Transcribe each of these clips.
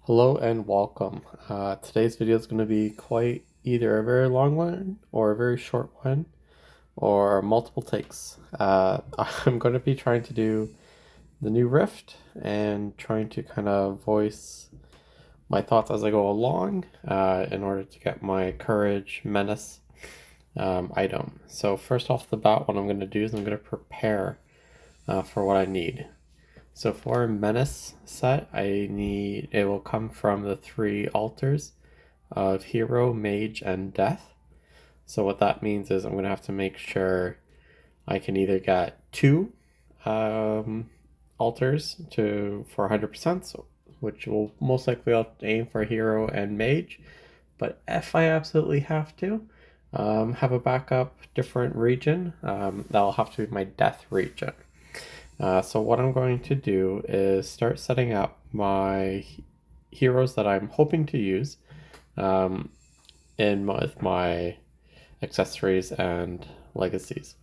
Hello and welcome. Today's video is going to be quite either a very long one or a very short one or multiple takes. I'm going to be trying to do the new Rift and trying to kind of voice my thoughts as I go along in order to get my Courage Menace item. So first off the bat, what I'm going to do is I'm going to prepare for what I need. So for a Menace set, it will come from the three altars of Hero, Mage, and Death. So what that means is I'm going to have to make sure I can either get two altars for 100%, which will most likely I'll aim for Hero and Mage. But if I absolutely have to, have a backup different region, that'll have to be my Death region. So what I'm going to do is start setting up my heroes that I'm hoping to use with my accessories and legacies.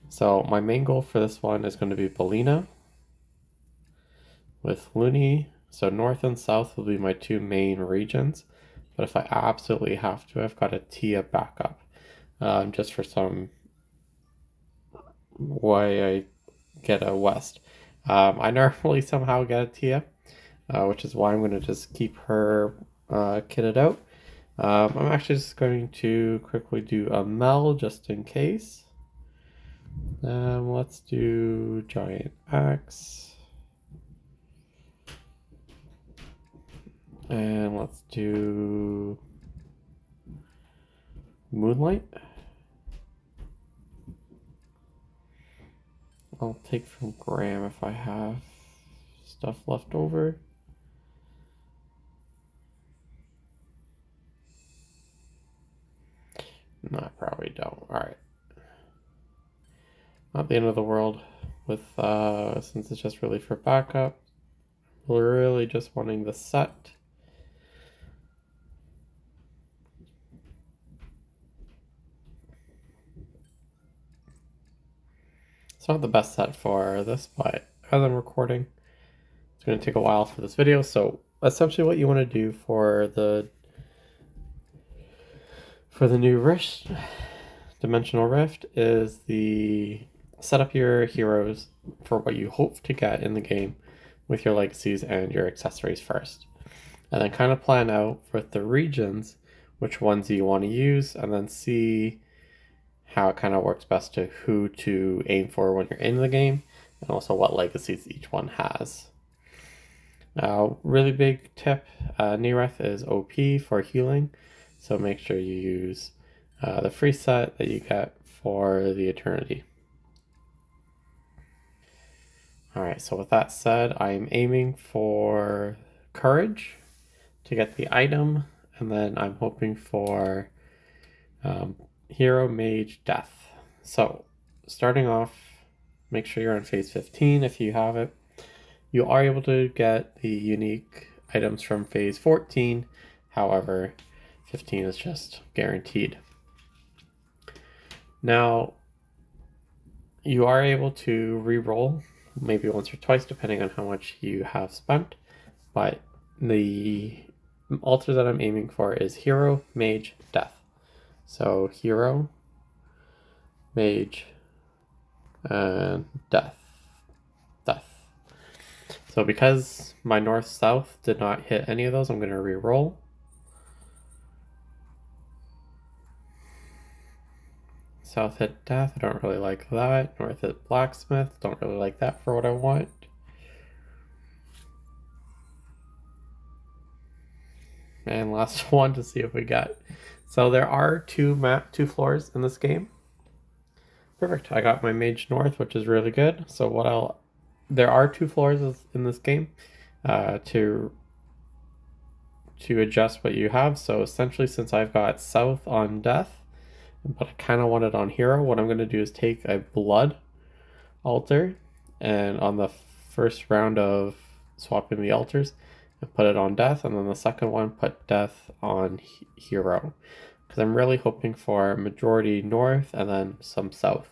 So my main goal for this one is going to be Bellina with Looney. So north and south will be my two main regions. But if I absolutely have to, I've got a Tia backup. Just for some way I get a West. I normally somehow get a Tia, which is why I'm going to just keep her kitted out. I'm actually just going to quickly do a Mel just in case. Let's do Giant Axe. And let's do Moonlight. I'll take from Graham if I have stuff left over. No, I probably don't. Alright. Not the end of the world with since it's just really for backup. We're really just wanting the set. It's not the best set for this, but as I'm recording, it's going to take a while for this video. So essentially what you want to do for the new Rift, Dimensional Rift, is set up your heroes for what you hope to get in the game with your legacies and your accessories first. And then kind of plan out with the regions which ones you want to use, and then see how it kind of works best to who to aim for when you're in the game, and also what legacies each one has. Really big tip, Nereth is OP for healing, so make sure you use the free set that you get for the Eternity. Alright, so with that said, I'm aiming for Courage to get the item, and then I'm hoping for Hero, Mage, Death. So, starting off, make sure you're on phase 15 if you have it. You are able to get the unique items from phase 14, however, 15 is just guaranteed. Now, you are able to re-roll maybe once or twice depending on how much you have spent, but the altar that I'm aiming for is Hero, Mage, Death. So Hero, Mage, and Death. So because my north-south did not hit any of those, I'm going to re-roll. South hit Death, I don't really like that. North hit Blacksmith, don't really like that for what I want. And last one to see if we got. So there are two floors in this game. Perfect. I got my Mage North, which is really good. So there are two floors in this game to adjust what you have. So essentially, since I've got South on Death, but I kind of want it on Hero, what I'm going to do is take a Blood altar, and on the first round of swapping the altars, and put it on Death, and then the second one put Death on Hero, because I'm really hoping for majority North and then some South.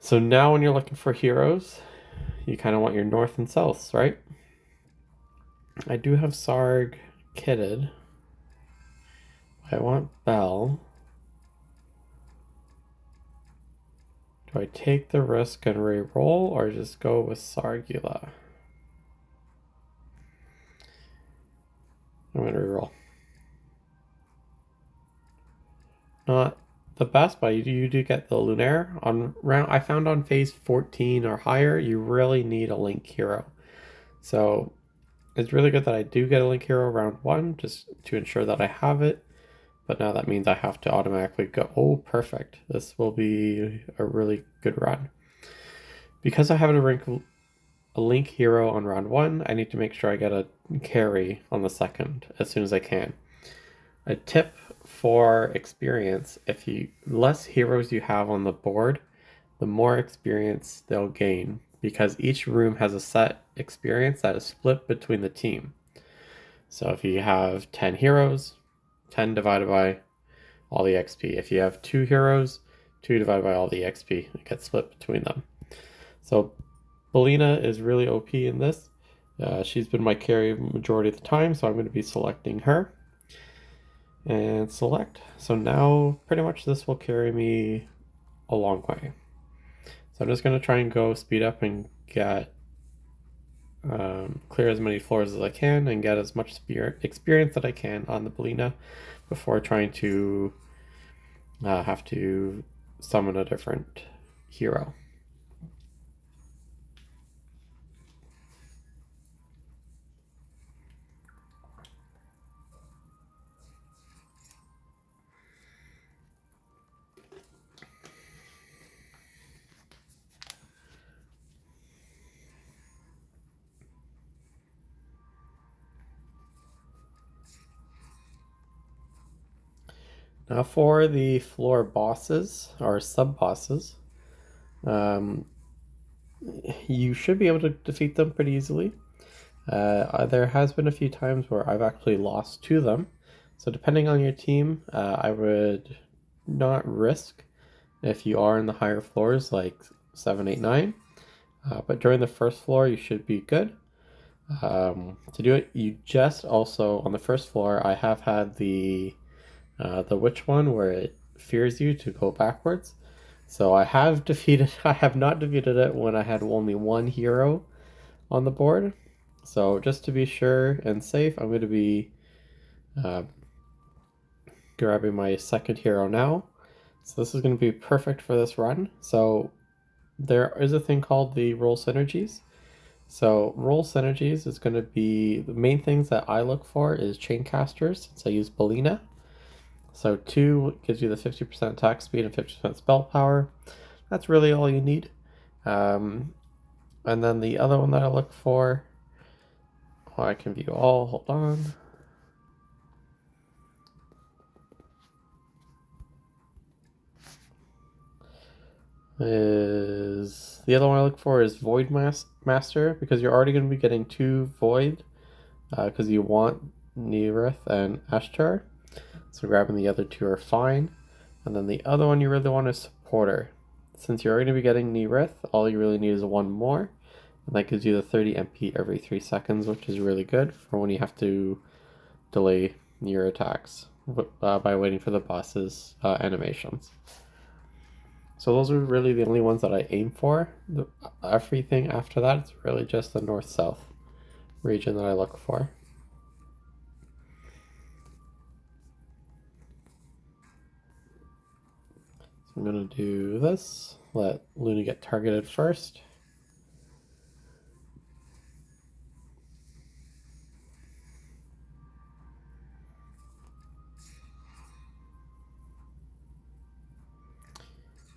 So now when you're looking for heroes, you kind of want your north and souths, right? I do have Sarg kitted. I want Bell. Do I take the risk and re-roll or just go with Sargula? I'm gonna re-roll. Not the best, but you do get the Lunaire on round. I found on phase 14 or higher, you really need a Link hero. So it's really good that I do get a Link hero round 1 just to ensure that I have it. But now that means I have to automatically go. Oh, perfect. This will be a really good run. Because I have a Link hero on round 1, I need to make sure I get a carry on the second as soon as I can. A tip for experience, if you less heroes you have on the board, the more experience they'll gain because each room has a set experience that is split between the team. So if you have 10 heroes, 10 divided by all the XP. If you have 2 heroes, 2 divided by all the XP. It gets split between them. So Bellina is really OP in this. She's been my carry majority of the time, so I'm going to be selecting her. And select. So now pretty much this will carry me a long way. So I'm just going to try and go speed up and get clear as many floors as I can and get as much experience that I can on the Bellina before trying to have to summon a different hero. Now for the floor bosses or sub bosses, you should be able to defeat them pretty easily. There has been a few times where I've actually lost to them. So depending on your team, I would not risk if you are in the higher floors like 7, 8, 9. But during the first floor, you should be good. To do it, you just also on the first floor, I have had the witch one where it fears you to go backwards. So I have defeated. I have not defeated it when I had only one hero on the board. So just to be sure and safe, I'm going to be grabbing my second hero now. So this is going to be perfect for this run. So there is a thing called the roll synergies. So roll synergies is going to be the main things that I look for is chain casters since I use Bellina. So 2 gives you the 50% attack speed and 50% spell power. That's really all you need. And then the other one that I look for, I can view all, hold on. Is the other one I look for is Void Master because you're already going to be getting 2 Void because you want Neerith and Ashtar. So grabbing the other 2 are fine. And then the other one you really want is Supporter. Since you're going to be getting Neerith, all you really need is 1 more. And that gives you the 30 MP every 3 seconds, which is really good for when you have to delay your attacks by waiting for the boss's animations. So those are really the only ones that I aim for. Everything after that, it's really just the north-south region that I look for. So I'm going to do this. Let Luna get targeted first.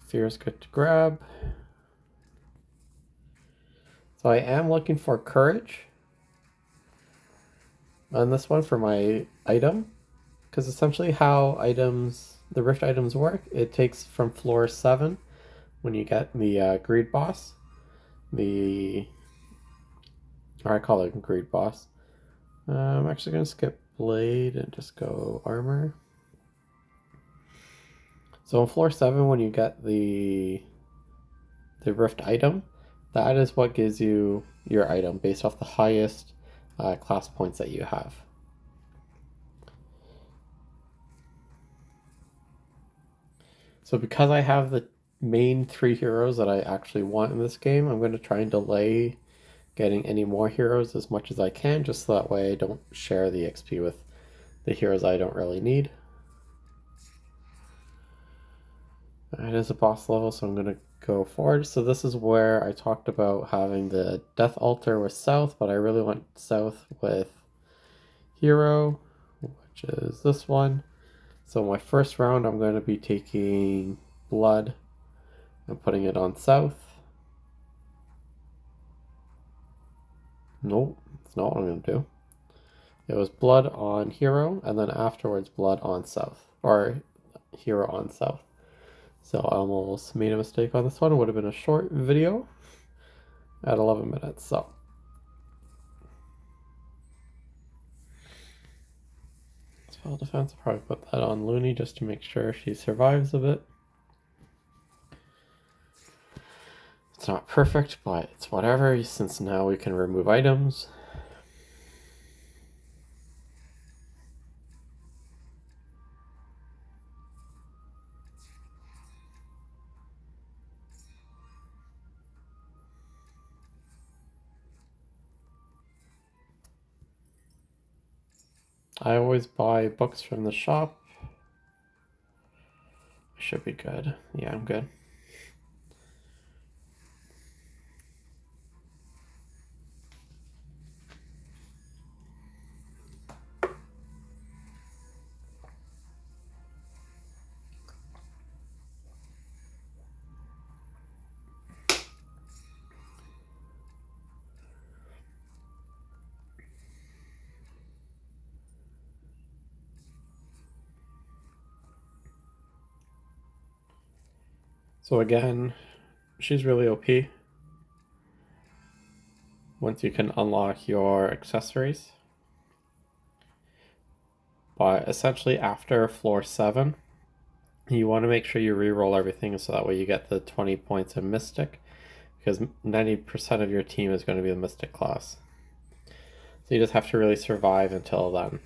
Fear is good to grab. So I am looking for courage on this one for my item. Because essentially how the rift items work, it takes from floor 7 when you get the greed boss. Or I call it greed boss. I'm actually going to skip blade and just go armor. So on floor 7 when you get the rift item, that is what gives you your item based off the highest class points that you have. So because I have the main 3 heroes that I actually want in this game, I'm going to try and delay getting any more heroes as much as I can, just so that way I don't share the XP with the heroes I don't really need. It is a boss level, so I'm going to go forward. So this is where I talked about having the Death Altar with South, but I really want South with Hero, which is this one. So my first round, I'm going to be taking Blood and putting it on South. Nope, that's not what I'm going to do. It was Blood on Hero, and then afterwards Blood on South, or Hero on South. So I almost made a mistake on this one. It would have been a short video at 11 minutes. So spell defense, I'll probably put that on Looney just to make sure she survives a bit. It's not perfect, but it's whatever, since now we can remove items. I always buy books from the shop. I should be good. Yeah, I'm good. So again, she's really OP once you can unlock your accessories. But essentially after floor 7, you want to make sure you re-roll everything so that way you get the 20 points in Mystic, because 90% of your team is going to be the Mystic class. So you just have to really survive until then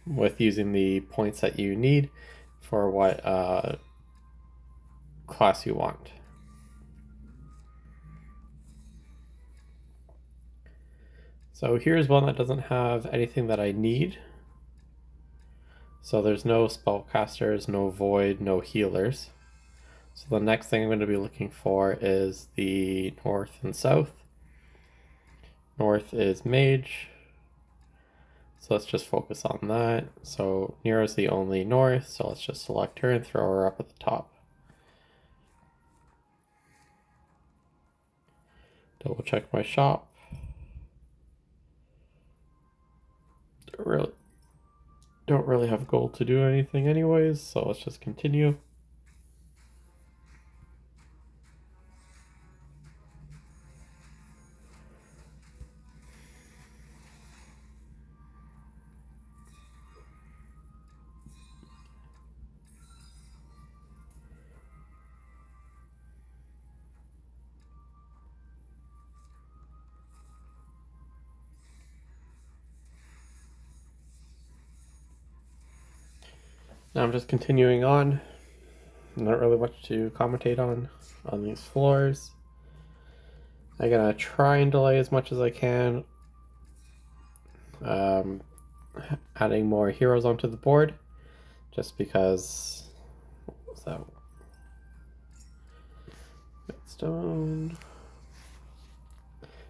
with using the points that you need for what class you want. So here's one that doesn't have anything that I need. So there's no spellcasters, no void, no healers. So the next thing I'm going to be looking for is the north and south. North is mage. So let's just focus on that. So Nero's the only north, so let's just select her and throw her up at the top. Double check my shop. Don't really have gold to do anything anyways, so let's just continue. Now I'm just continuing on. Not really much to commentate on these floors. I'm gonna try and delay as much as I can. Adding more heroes onto the board, just because. What was that? Redstone.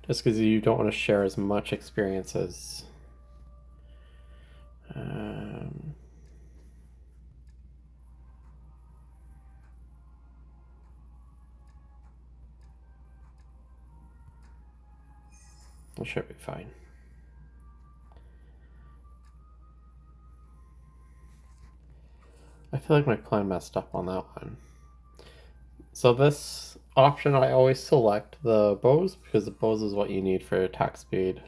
Just because you don't want to share as much experience as. It should be fine. I feel like my plan messed up on that one. So this option I always select the bows, because the bows is what you need for attack speed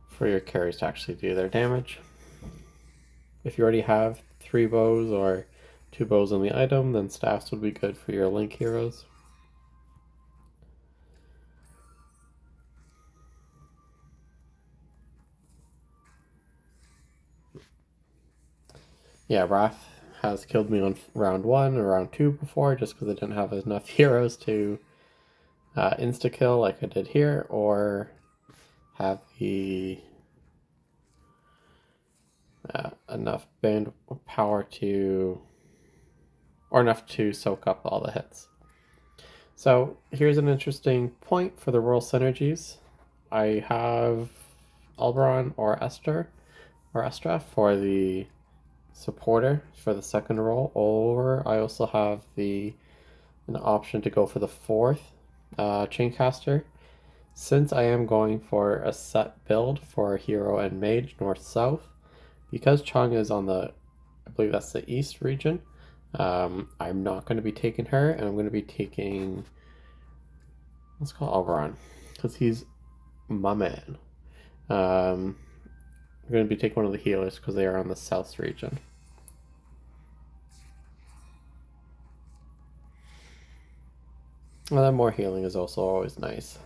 for your carries to actually do their damage. If you already have 3 bows or 2 bows on the item, then staffs would be good for your link heroes. Yeah, Wrath has killed me on round 1 or round 2 before, just because I didn't have enough heroes to insta kill like I did here, or have the enough band power to, or enough to soak up all the hits. So here's an interesting point for the royal synergies. I have Alberon or Esther or Estra for the supporter for the second role, or I also have an option to go for the fourth chaincaster. Since I am going for a set build for hero and mage north south, because Chung is on the, I believe that's the east region, I'm not going to be taking her, and I'm going to be taking, let's call Alberon, because he's my man. I'm going to be taking one of the healers because they are on the south region. And then more healing is also always nice.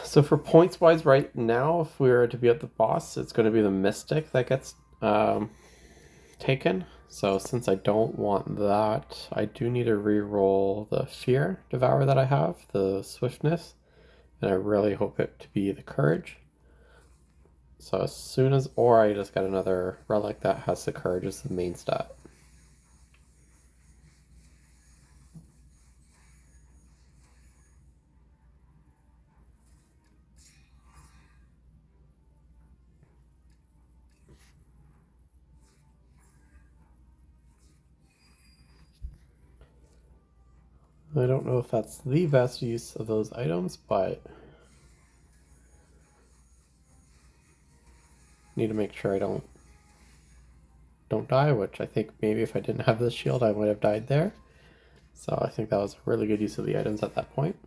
So for points wise, right now, if we were to be at the boss, it's going to be the Mystic that gets taken. So since I don't want that, I do need to re-roll the Fear Devour that I have, the Swiftness, and I really hope it to be the Courage. So as soon as, or I just got another relic that has the Courage as the main stat. I don't know if that's the best use of those items, but need to make sure I don't die, which I think maybe if I didn't have this shield I might have died there. So I think that was a really good use of the items at that point.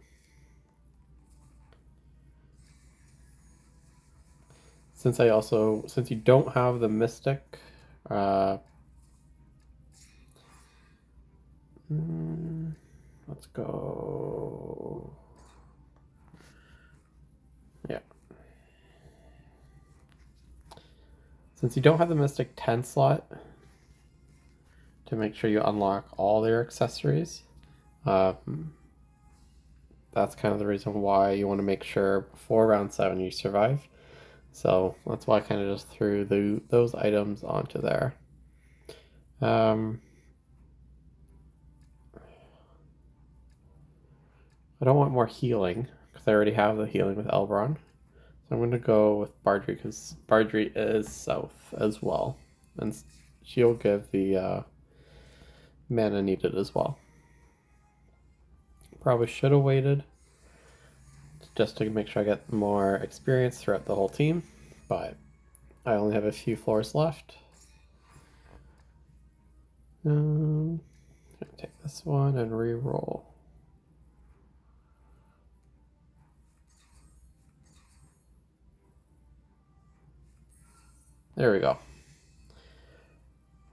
Since you don't have the Mystic, let's go. Yeah. Since you don't have the Mystic 10 slot to make sure you unlock all their accessories, that's kind of the reason why you want to make sure before round 7 you survive. So that's why I kind of just threw those items onto there. I don't want more healing because I already have the healing with Elbron. So I'm going to go with Bardry because Bardry is south as well. And she'll give the mana needed as well. Probably should have waited just to make sure I get more experience throughout the whole team. But I only have a few floors left. I'm going to take this one and re-roll. There we go.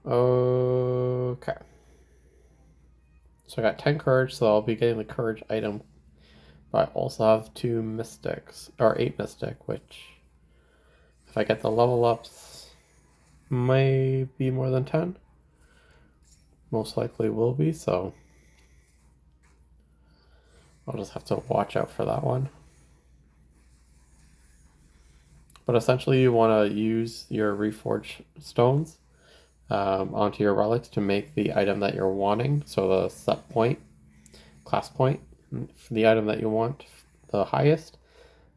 Okay. So I got 10 courage, so I'll be getting the courage item. But I also have 2 mystics, or 8 mystic, which if I get the level ups, may be more than 10. Most likely will be, so I'll just have to watch out for that one. But essentially you want to use your reforged stones onto your relics to make the item that you're wanting. So the set point, class point, for the item that you want the highest.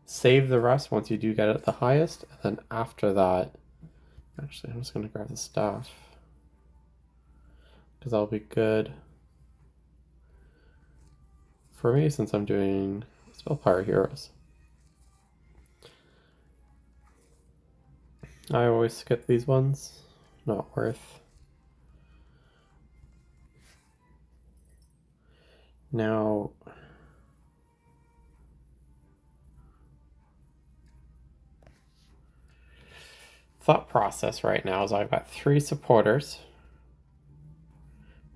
Save the rest once you do get it the highest, and then after that, actually I'm just going to grab the staff because that'll be good for me since I'm doing Spellpower Heroes. I always skip these ones, not worth. Now, thought process right now is I've got 3 supporters.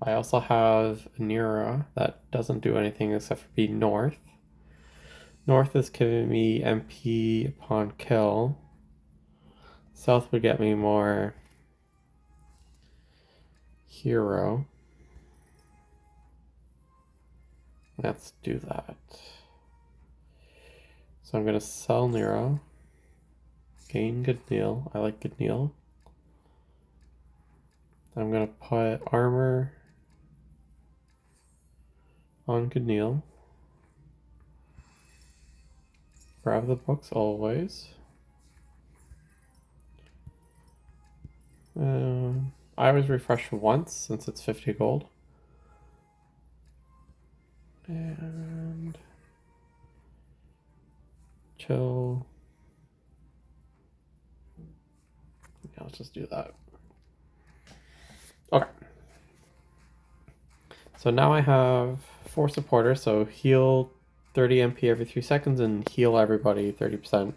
I also have Nira that doesn't do anything except for be north. North is giving me MP upon kill. South would get me more hero. Let's do that. So I'm gonna sell Nero. Gain good Neil. I like good Neil. I'm gonna put armor on good Neil. Grab the books always. I always refresh once since it's 50 gold. And chill. Yeah, let's just do that. Okay. So now I have 4 supporters, so heal 30 MP every 3 seconds and heal everybody 30%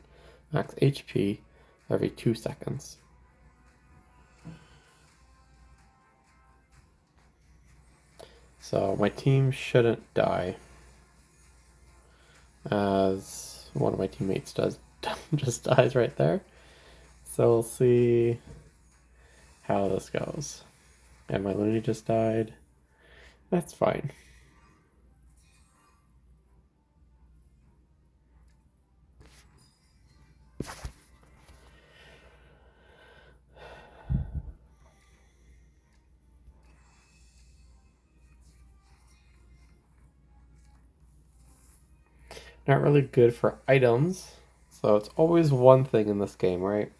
max HP every 2 seconds. So my team shouldn't die, as one of my teammates does just dies right there. So we'll see how this goes. And my Looney just died. That's fine. Not really good for items. So it's always one thing in this game, right?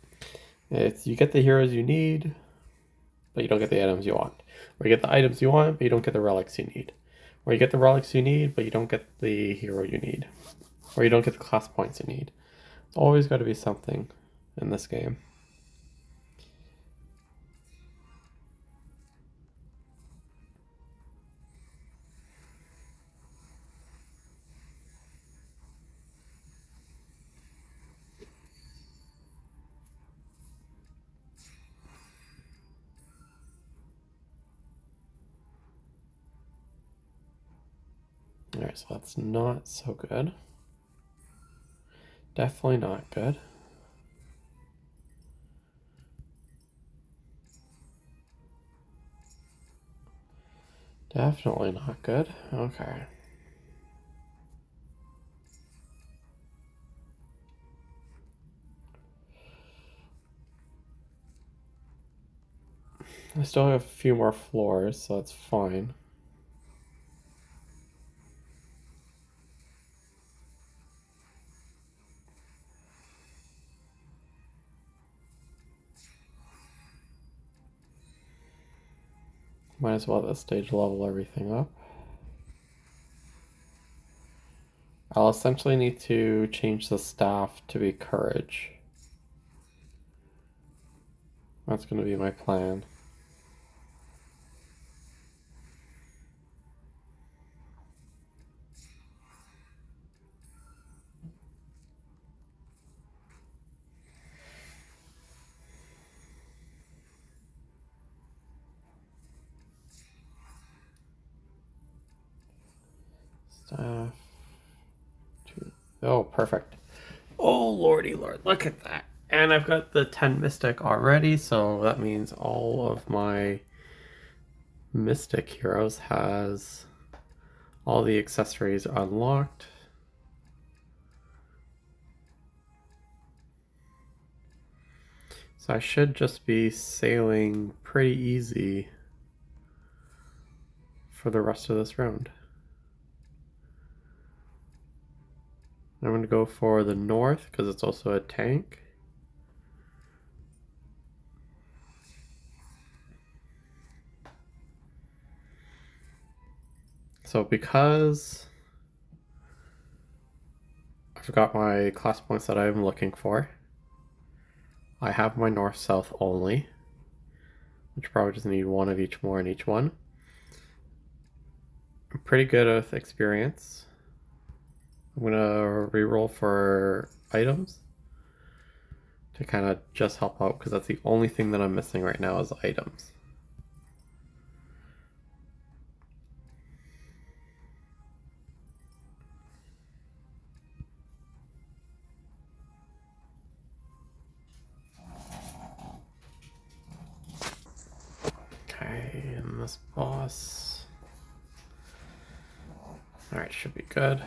It's you get the heroes you need, but you don't get the items you want. Or you get the items you want, but you don't get the relics you need. Or you get the relics you need, but you don't get the hero you need. Or you don't get the class points you need. It's always got to be something in this game. Alright, so that's not so good. Definitely not good. Definitely not good. Okay. I still have a few more floors, so that's fine. Might as well at this stage level everything up. I'll essentially need to change the staff to be courage. That's going to be my plan. Staff. Oh, perfect. Oh, lordy lord, look at that. And I've got the 10 Mystic already, so that means all of my Mystic heroes has all the accessories unlocked. So I should just be sailing pretty easy for the rest of this round. I'm going to go for the north because it's also a tank. So because I forgot my class points that I'm looking for, I have my north-south only, which probably just need one of each more in each one. I'm pretty good with experience. I'm gonna reroll for items. to kind of just help out, because that's the only thing that I'm missing right now is items. Okay, and this boss. Alright, should be good.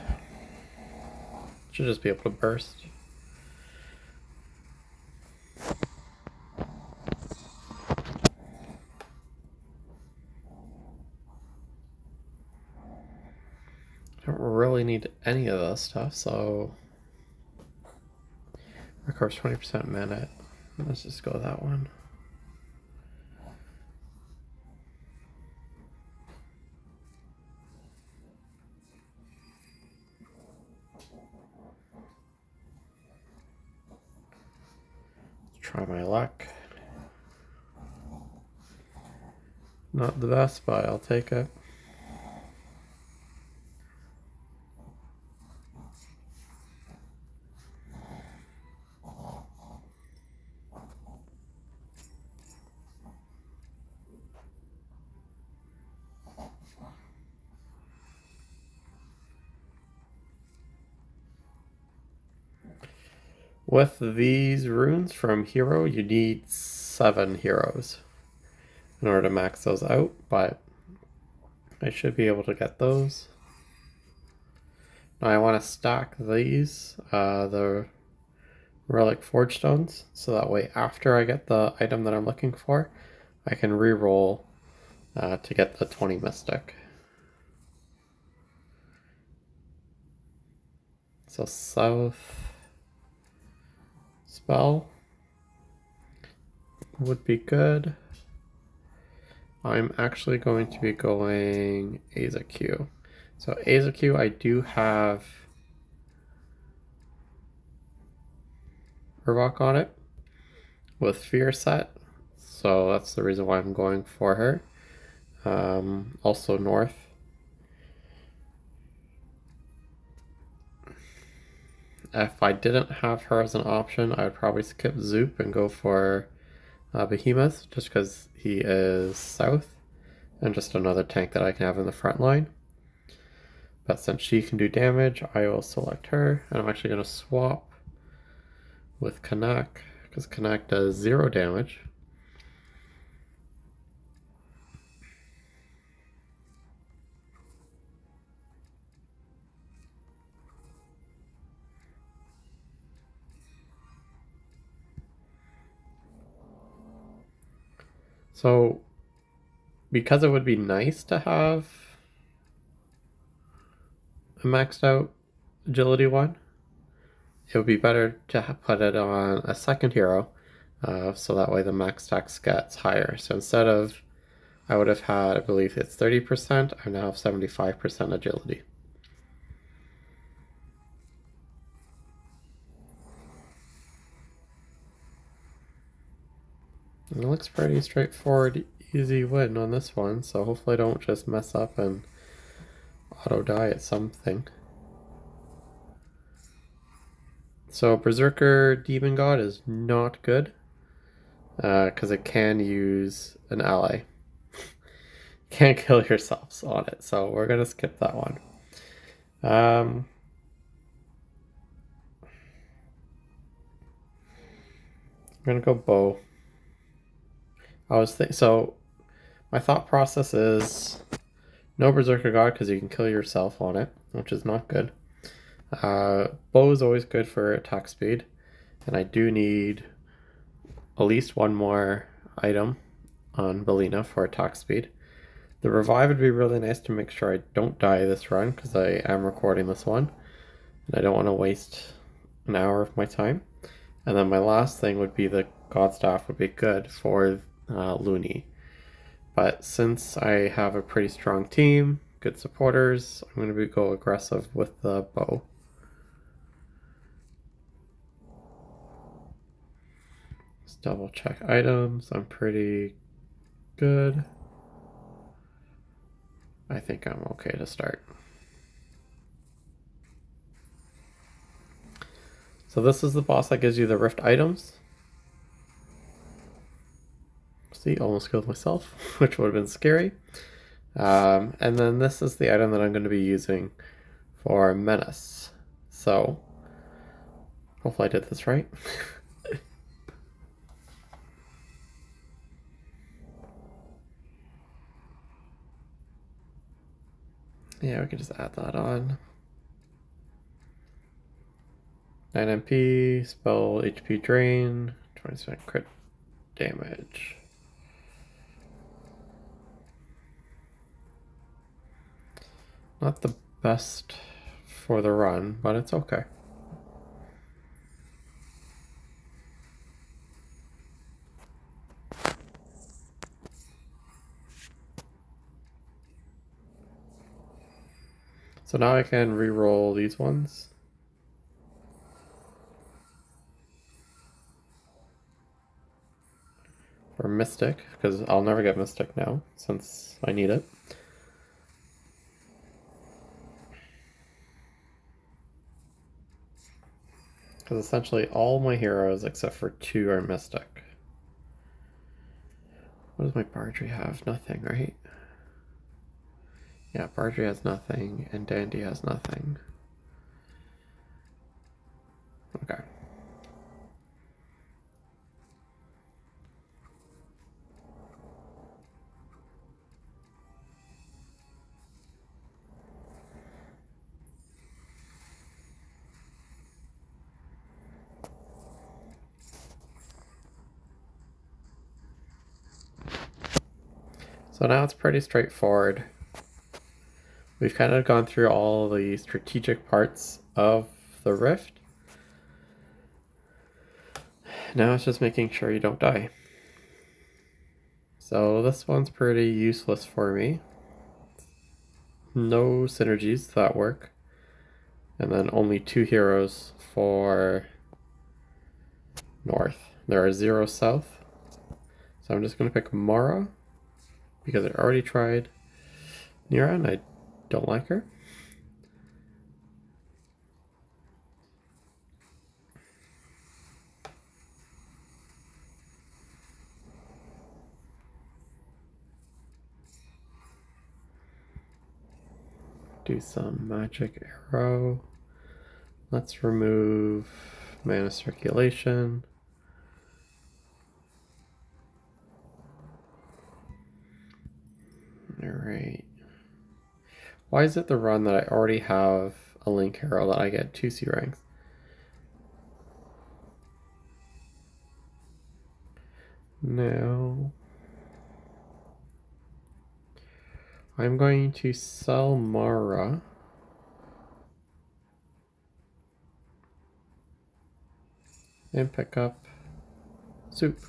Should just be able to burst. Don't really need any of this stuff, so recovers 20% mana. Let's just go with that one. Try my luck. Not the best, but I'll take it. With these runes from hero, you need 7 heroes in order to max those out, but I should be able to get those. Now I want to stack these, the relic forge stones, so that way after I get the item that I'm looking for, I can re-roll to get the 20 mystic. So south spell would be good. I'm actually going to be going Aza Q. So Aza Q, I do have Urvok on it with Fear set, so that's the reason why I'm going for her. Also north. If I didn't have her as an option, I would probably skip Zoop and go for Behemoth, just because he is south, and just another tank that I can have in the front line. But since she can do damage, I will select her, and I'm actually going to swap with Kanak, because Kanak does 0 damage. So, because it would be nice to have a maxed out agility one, it would be better to put it on a second hero, so that way the max stacks gets higher. So instead of, I would have had, I believe it's 30%, I now have 75% agility. And it looks pretty straightforward, easy win on this one, so hopefully I don't just mess up and auto die at something. So Berserker Demon God is not good, because it can use an ally. Can't kill yourselves on it, so we're gonna skip that one. I'm gonna go bow. So my thought process is no Berserker God because you can kill yourself on it, which is not good. Bow is always good for attack speed, and I do need at least one more item on Bellina for attack speed. The revive would be really nice to make sure I don't die this run, because I am recording this one, and I don't want to waste an hour of my time. And then my last thing would be the God Staff would be good for Looney. But since I have a pretty strong team, good supporters, I'm going to go aggressive with the bow. Let's double check items. I'm pretty good. I think I'm okay to start. So this is the boss that gives you the rift items. See, almost killed myself, which would have been scary. And then this is the item that I'm going to be using for Menace. So, hopefully I did this right. Yeah, we can just add that on. 9 MP, spell HP drain, 20% crit damage. Not the best for the run, but it's okay. So now I can re-roll these ones. For Mystic, because I'll never get Mystic now, since I need it. Because essentially all my heroes, except for 2, are Mystic. What does my Bardry have? Nothing, right? Yeah, Bardry has nothing, and Dandy has nothing. Okay. So now it's pretty straightforward. We've kind of gone through all the strategic parts of the Rift. Now it's just making sure you don't die. So this one's pretty useless for me. No synergies that work. And then only 2 heroes for North. There are 0 South. So I'm just going to pick Mara, because I already tried Nira and I don't like her. Do some magic arrow. Let's remove mana circulation. Alright. Why is it the run that I already have a Link Hero that I get 2 C ranks? No. I'm going to sell Mara. And pick up Zoop.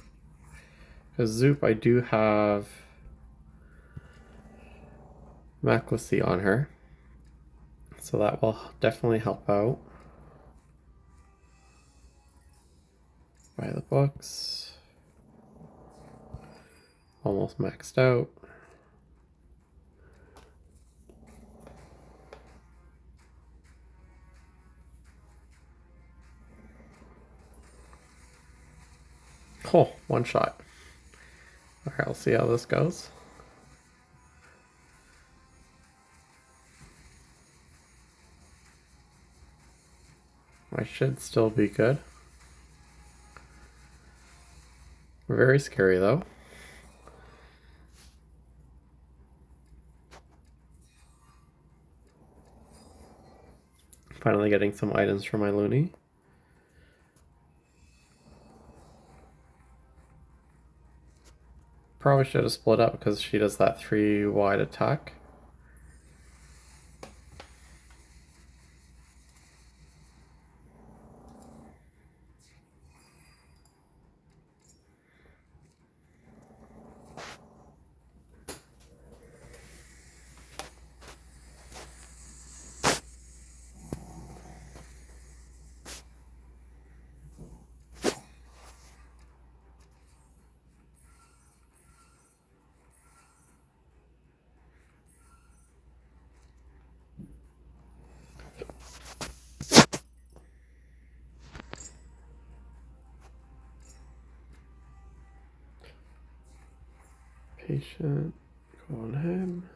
Because Zoop, I do have Maclacy on her. So that will definitely help out. Buy the books. Almost maxed out. Oh, 1 shot. Alright, I'll see how this goes. I should still be good. Very scary though. Finally getting some items for my Looney. Probably should have split up because she does that 3 wide attack. patient. Go on him.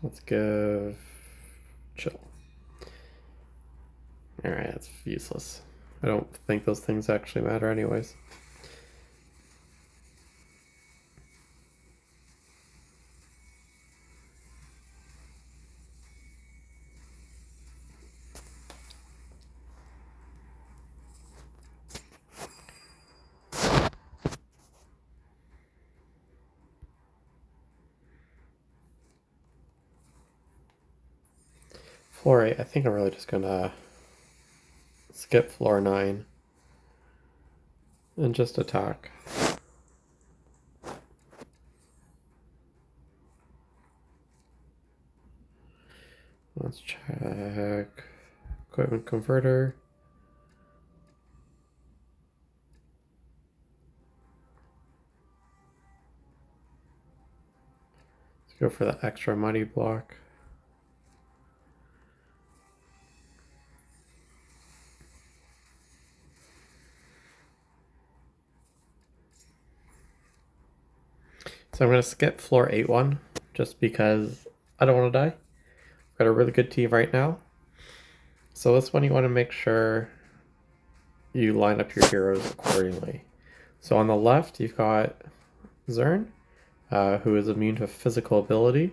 Let's give chill. Alright, that's useless. I don't think those things actually matter anyways. Floor 8, I think I'm really just gonna skip floor 9 and just attack. Let's check equipment converter. Let's go for the extra money block. So I'm going to skip floor 8-1 just because I don't want to die. I've got a really good team right now. So this one you want to make sure you line up your heroes accordingly. So on the left you've got Zern, who is immune to physical ability,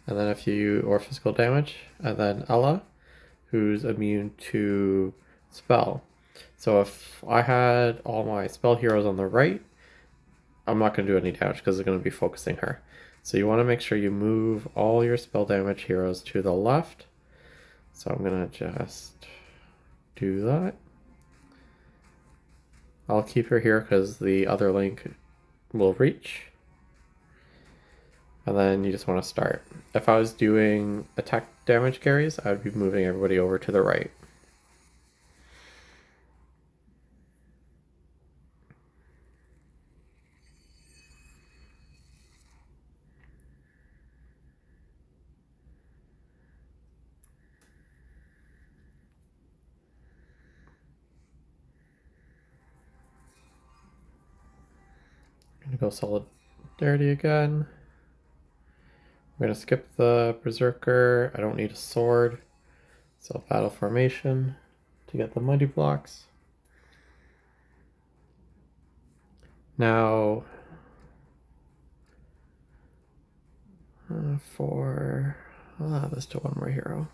and then or physical damage, and then Ella, who's immune to spell. So if I had all my spell heroes on the right, I'm not going to do any damage because they're going to be focusing her. So you want to make sure you move all your spell damage heroes to the left. So I'm going to just do that. I'll keep her here because the other link will reach. And then you just want to start. If I was doing attack damage carries, I would be moving everybody over to the right. I'm going to go Solidarity again. I'm going to skip the Berserker. I don't need a sword. So battle formation to get the mighty blocks. Now I'll add this to one more hero.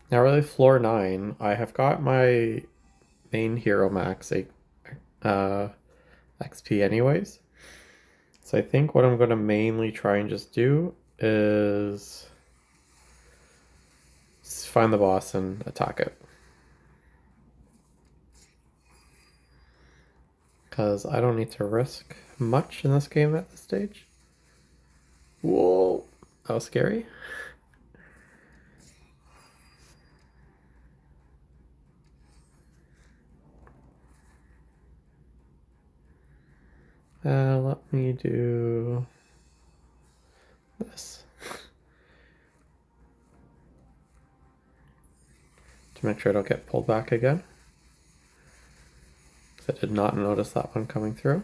Now really floor 9, I have got my main hero max XP anyways. So I think what I'm going to mainly try and just do is find the boss and attack it. Because I don't need to risk much in this game at this stage. Whoa, that was scary. Let me do this. To make sure I don't get pulled back again. I did not notice that one coming through.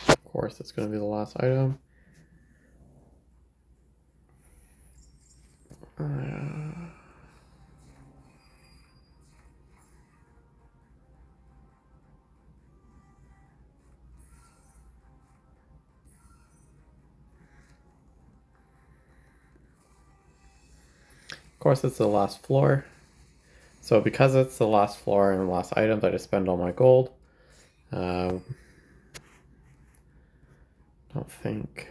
Of course, it's going to be the last item. Of course, it's the last floor. So because it's the last floor and the last items, I just spend all my gold. Don't think...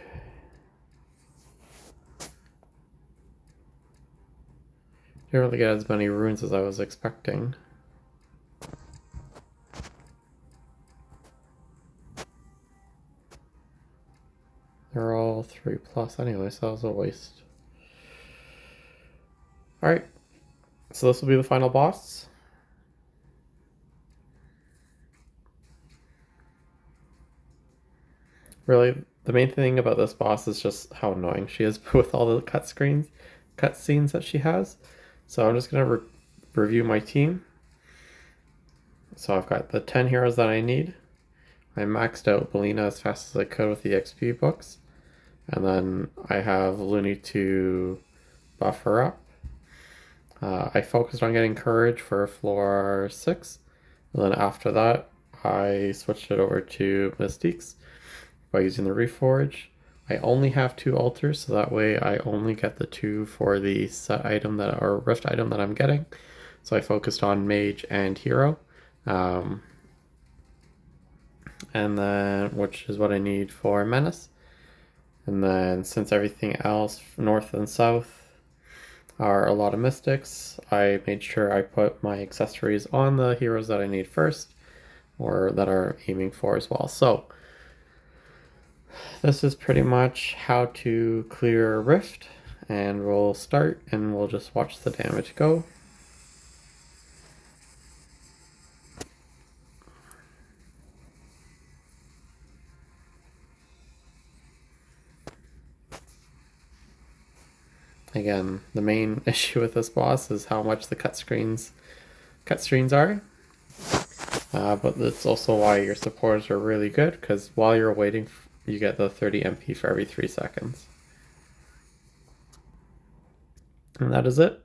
Didn't really get as many runes as I was expecting. They're all 3+ anyway, so that was a waste. Alright, so this will be the final boss. Really, the main thing about this boss is just how annoying she is with all the cut scenes that she has. So I'm just gonna review my team. So I've got the 10 heroes that I need. I maxed out Bellina as fast as I could with the XP books. And then I have Looney to buff her up. I focused on getting courage for floor 6. And then after that, I switched it over to Mystiques by using the Reforge. I only have 2 altars, so that way I only get the 2 for the set item that, or rift item that I'm getting. So I focused on Mage and Hero. And then, which is what I need for Menace. And then, since everything else, north and south, are a lot of mystics, I made sure I put my accessories on the heroes that I need first, or that are aiming for as well. So, this is pretty much how to clear a rift, and we'll start and we'll just watch the damage go. Again, the main issue with this boss is how much the cut screens are. But that's also why your supporters are really good, because while you're waiting, you get the 30 MP for every 3 seconds. And that is it.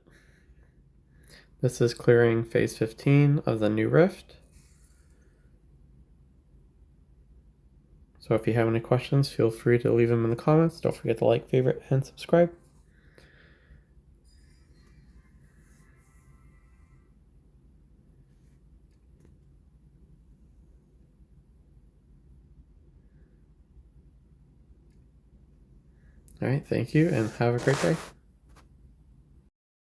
This is clearing phase 15 of the new rift. So if you have any questions, feel free to leave them in the comments. Don't forget to like, favorite, and subscribe. Alright, thank you, and have a great day.